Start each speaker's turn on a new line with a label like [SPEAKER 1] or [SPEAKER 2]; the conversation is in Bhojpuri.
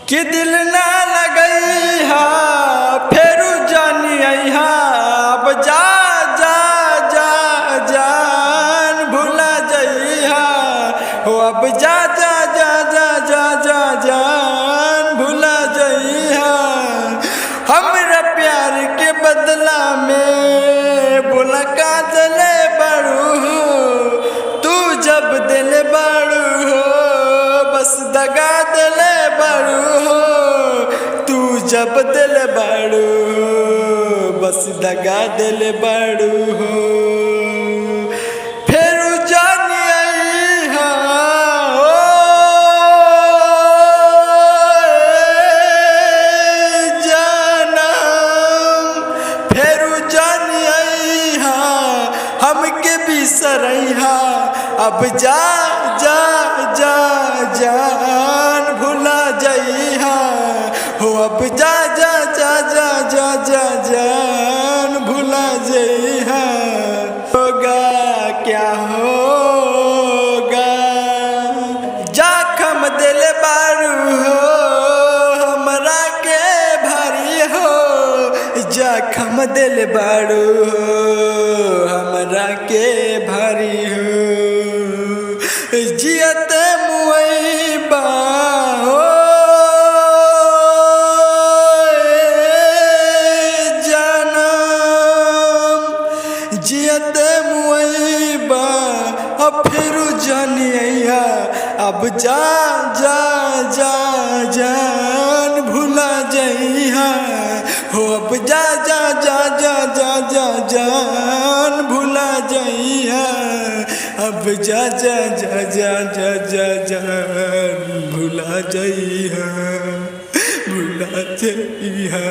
[SPEAKER 1] कि दिल ना लगैहा फेरू जानी अइहा अब जा जा जा जान भुला जइहा हो अब जा जा जा जा जा जा जान भुला जइहा हमरा प्यार के बदला में बोला का दिले बड़ू तू जब दिल बड़ू हो बस दगा दिले बड़ू हो तू जब दिल बड़ू हो बस दगा दिल बड़ू हो फेरू जानी अइहा ओ जानम फेरू जानी अइहा हमके बिसरइहा अब जा जा जा जान भुला जइहा हो अब जा जा जा जा जा जा जान भुला जइहा होगा क्या होगा जखम दिल बारू हो हमरा के भारी हो जखम दिल बारू हो हमरा के भारी हो जियत मुइबा हो जानम जियत मुइबा अब फिर जानी अइहा अब जा जा जा जान भुला जइहा हो अब जा जा जा जा जा जा जान भुला जइहा अब जा जा जा जा जा जा जान भुला जइहा भुला जइहा।